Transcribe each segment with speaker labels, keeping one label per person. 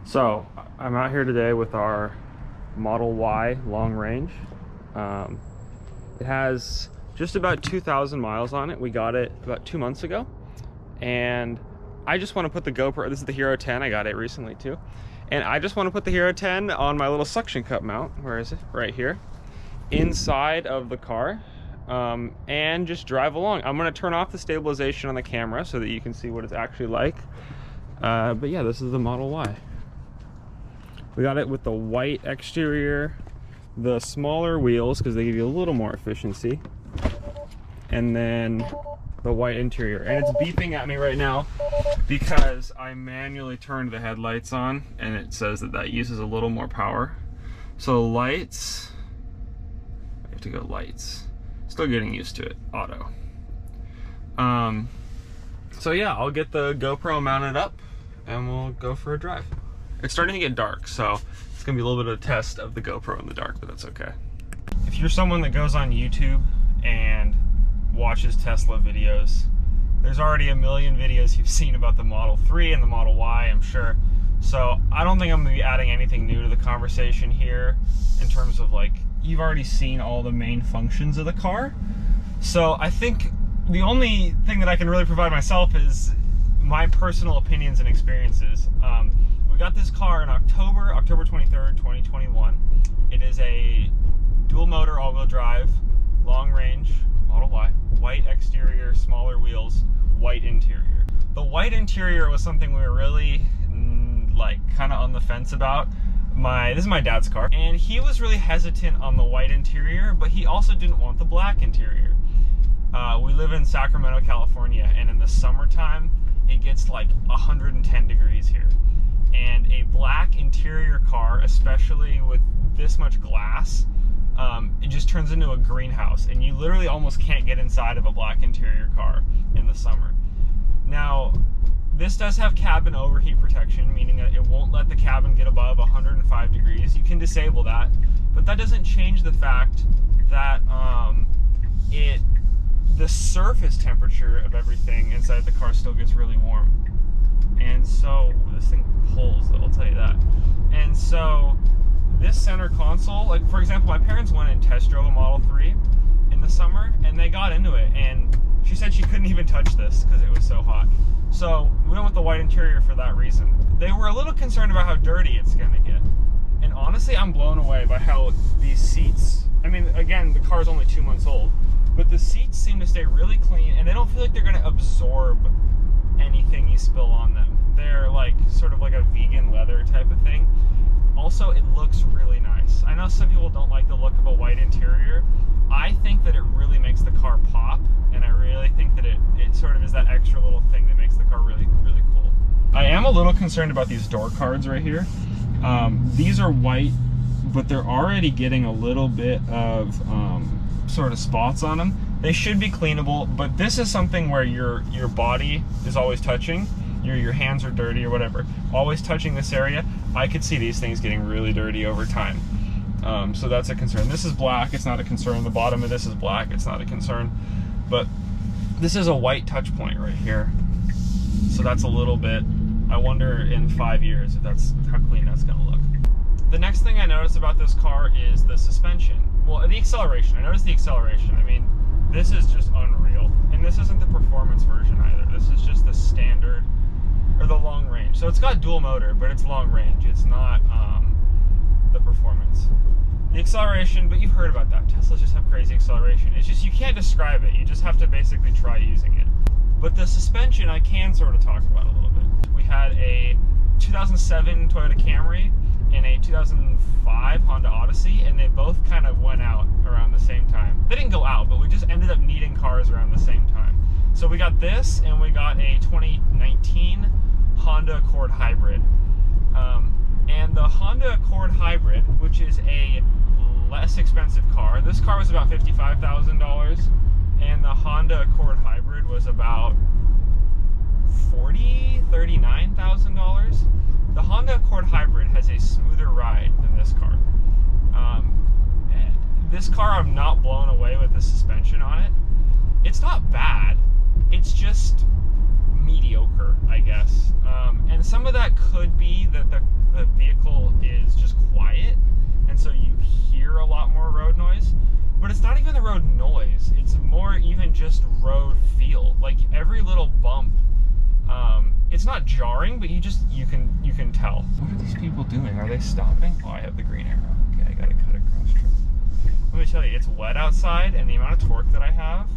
Speaker 1: So I'm out here today with our Model Y long range. It has just about 2,000 miles on it. We got it about 2 months ago, and I just want to put the GoPro, this is the Hero 10, I got it recently too, and I just want to put the Hero 10 on my little suction cup mount, where is it? Right here, inside of the car, and just drive along. I'm going to turn off the stabilization on the camera so that you can see what it's actually like. But yeah, this is the Model Y. We got it with the white exterior, the smaller wheels because they give you a little more efficiency, and then the white interior. And it's beeping at me right now because I manually turned the headlights on, and it says that that uses a little more power. So lights, I have to go lights. Still getting used to it, auto. So yeah, I'll get the GoPro mounted up and we'll go for a drive. It's starting to get dark, so it's gonna be a little bit of a test of the GoPro in the dark, but that's okay. If you're someone that goes on YouTube and watches Tesla videos, there's already a million videos you've seen about the Model 3 and the Model Y, I'm sure. So I don't think I'm gonna be adding anything new to the conversation here in terms of, like, you've already seen all the main functions of the car. So I think the only thing that I can really provide myself is my personal opinions and experiences. We got this car in October 23rd, 2021. It is a dual motor, all-wheel drive, long range Model Y, white exterior, smaller wheels, white interior. The white interior was something we were really like kind of on the fence about. This is my dad's car, and he was really hesitant on the white interior, but he also didn't want the black interior. We live in Sacramento, California, and in the summertime, it gets like 110 degrees here. And a black interior car, especially with this much glass, it just turns into a greenhouse, and you literally almost can't get inside of a black interior car in the summer. Now, this does have cabin overheat protection, meaning that it won't let the cabin get above 105 degrees. You can disable that, but that doesn't change the fact that the surface temperature of everything inside the car still gets really warm. And so, this thing pulls, I'll tell you that. And so, this center console, like for example, my parents went and test drove a Model 3 in the summer, and they got into it, and she said she couldn't even touch this because it was so hot. So, we went with the white interior for that reason. They were a little concerned about how dirty it's gonna get. And honestly, I'm blown away by how these seats, I mean, again, the car's only 2 months old, but the seats seem to stay really clean, and they don't feel like they're gonna absorb anything you spill on them. They're like sort of like a vegan leather type of thing. Also, it looks really nice. I know some people don't like the look of a white interior. I think that it really makes the car pop, and I really think that it sort of is that extra little thing that makes the car really, really cool. I am a little concerned about these door cards right here. These are white, but they're already getting a little bit of sort of spots on them. They should be cleanable, but this is something where your body is always touching, your hands are dirty or whatever, always touching this area. I could see these things getting really dirty over time. So that's a concern. This is black, it's not a concern. The bottom of this is black, it's not a concern. But this is a white touch point right here. So that's a little bit, I wonder in 5 years if that's how clean that's gonna look. The next thing I noticed about this car is the suspension. Well, the acceleration. I noticed the acceleration. I mean, this is just unreal. And this isn't the performance version either. This is just the standard, or the long range. So it's got dual motor, but it's long range. It's not the performance. The acceleration, but you've heard about that. Teslas just have crazy acceleration. It's just, you can't describe it. You just have to basically try using it. But the suspension, I can sort of talk about a little bit. We had a 2007 Toyota Camry and a 2005 Honda Odyssey, and they both kind of went out around the same time. They didn't go out, but we just ended up needing cars around the same time. So we got this, and we got a 2019 Honda Accord Hybrid. And the Honda Accord Hybrid, which is a less expensive car, this car was about $55,000, and the Honda Accord Hybrid was about $39,000. The Honda Accord Hybrid has a smoother ride than this car. This car, I'm not blown away with the suspension on it. It's not bad. It's just mediocre, I guess. And some of that could be that the just road feel. Like every little bump, it's not jarring, but you can tell. What are these people doing? Are they stopping? Oh, I have the green arrow. Okay, I gotta cut across trip. Let me tell you, it's wet outside, and the amount of torque that I have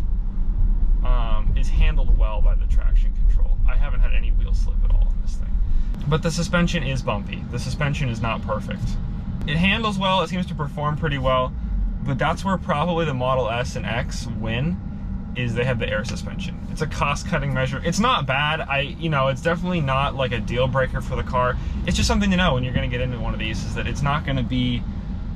Speaker 1: is handled well by the traction control. I haven't had any wheel slip at all in this thing. But the suspension is bumpy. The suspension is not perfect. It handles well, it seems to perform pretty well, but that's where probably the Model S and X win, is they have the air suspension. It's a cost-cutting measure. It's not bad. It's definitely not like a deal breaker for the car. It's just something to know when you're gonna get into one of these, is that it's not gonna be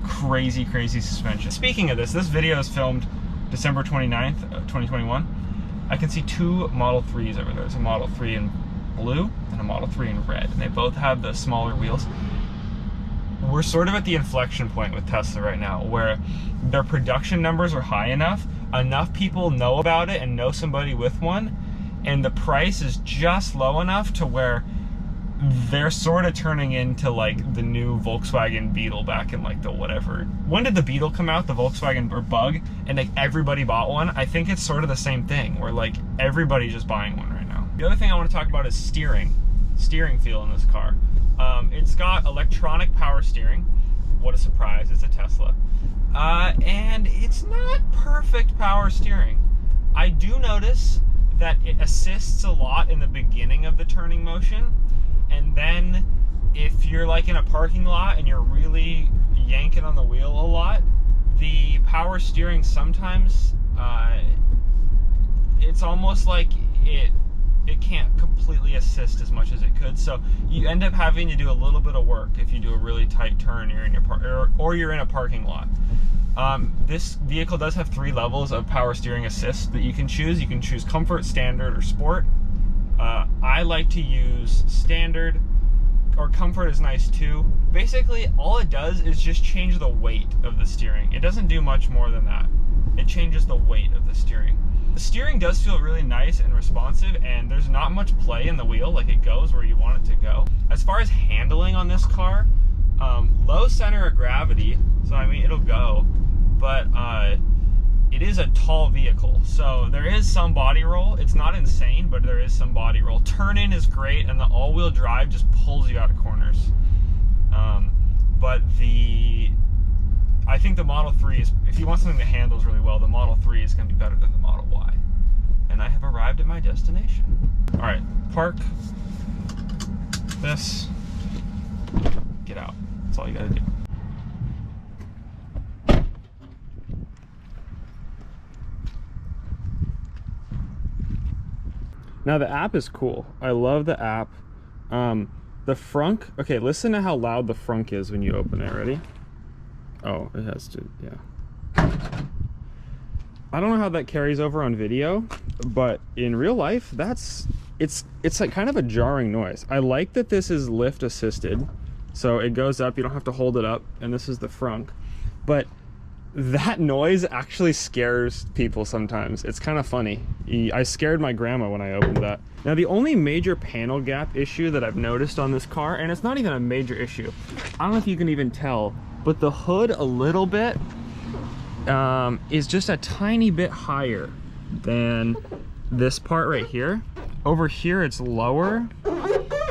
Speaker 1: crazy suspension. Speaking of this video is filmed December 29th, 2021. I can see two Model 3s over there. There's a Model 3 in blue and a Model 3 in red, and they both have the smaller wheels. We're sort of at the inflection point with Tesla right now, where their production numbers are high enough people know about it and know somebody with one, and the price is just low enough to where they're sort of turning into like the new Volkswagen Beetle back in like the whatever. When did the Beetle come out? The Volkswagen or Bug, and like everybody bought one. I think it's sort of the same thing, where like everybody's just buying one right now. The other thing I want to talk about is steering feel in this car. It's got electronic power steering. What a surprise, it's a Tesla. And it's not perfect power steering. I do notice that it assists a lot in the beginning of the turning motion, and then if you're like in a parking lot and you're really yanking on the wheel a lot, the power steering sometimes, it's almost like it can't completely assist as much as it could, so you end up having to do a little bit of work if you do a really tight turn, you're in your or you're in a parking lot. This vehicle does have 3 levels of power steering assist that you can choose. You can choose comfort, standard, or sport. I like to use standard, or comfort is nice too. Basically, all it does is just change the weight of the steering. It doesn't do much more than that. It changes the weight of the steering. The steering does feel really nice and responsive, and there's not much play in the wheel, like it goes where you want it to go. As far as handling on this car, low center of gravity, so I mean it'll go, but it is a tall vehicle, so there is some body roll. It's not insane, but there is some body roll. Turn in is great, and the all-wheel drive just pulls you out of corners. But I think the Model 3 is, if you want something that handles really well, the Model 3 is going to be better than the Model Y. And I have arrived at my destination. All right, park this, get out. That's all you got to do. Now the app is cool. I love the app. The frunk, okay, listen to how loud the frunk is when you open it. Ready? Oh, it has to, yeah. I don't know how that carries over on video, but in real life, it's like kind of a jarring noise. I like that this is lift assisted, so it goes up, you don't have to hold it up, and this is the frunk. But that noise actually scares people sometimes. It's kind of funny. I scared my grandma when I opened that. Now the only major panel gap issue that I've noticed on this car, and it's not even a major issue, I don't know if you can even tell, but the hood a little bit is just a tiny bit higher than this part right here. Over here it's lower,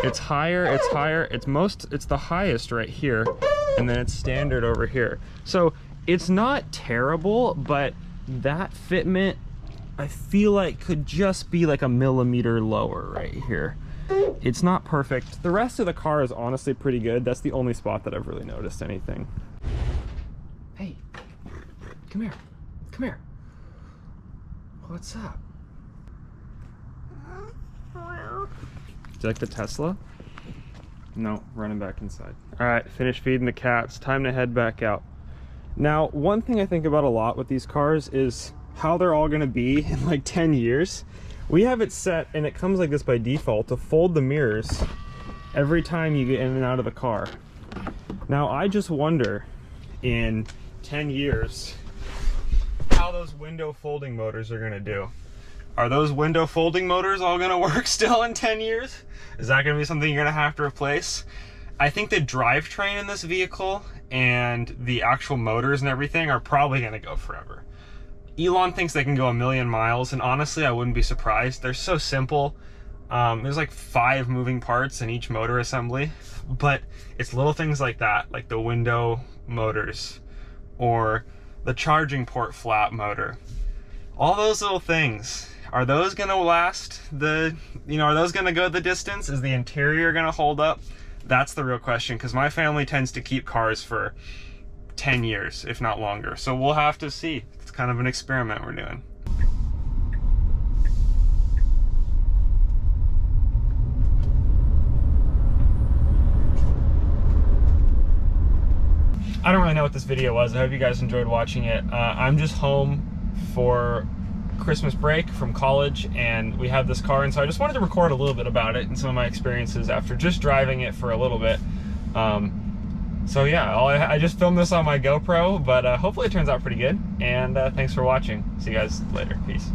Speaker 1: it's higher, it's the highest right here, and then it's standard over here. So it's not terrible, but that fitment I feel like could just be like a millimeter lower right here. It's not perfect. The rest of the car is honestly pretty good. That's the only spot that I've really noticed anything. Hey, come here. Come here. What's up? Do you like the Tesla? No, running back inside. All right, finished feeding the cats. Time to head back out. Now, one thing I think about a lot with these cars is how they're all gonna be in like 10 years. We have it set, and it comes like this by default, to fold the mirrors every time you get in and out of the car. Now, I just wonder, in 10 years, how those window folding motors are gonna do. Are those window folding motors all gonna work still in 10 years? Is that gonna be something you're gonna have to replace? I think the drivetrain in this vehicle and the actual motors and everything are probably gonna go forever. Elon thinks they can go 1,000,000 miles, and honestly, I wouldn't be surprised. They're so simple. There's like 5 moving parts in each motor assembly, but it's little things like that, like the window motors or the charging port flap motor. All those little things, are those gonna last the, are those gonna go the distance? Is the interior gonna hold up? That's the real question, because my family tends to keep cars for 10 years, if not longer. So we'll have to see. It's kind of an experiment we're doing. I don't really know what this video was. I hope you guys enjoyed watching it. I'm just home for Christmas break from college, and we have this car, and so I just wanted to record a little bit about it and some of my experiences after just driving it for a little bit. So yeah, I just filmed this on my GoPro, but hopefully it turns out pretty good, and thanks for watching. See you guys later. Peace.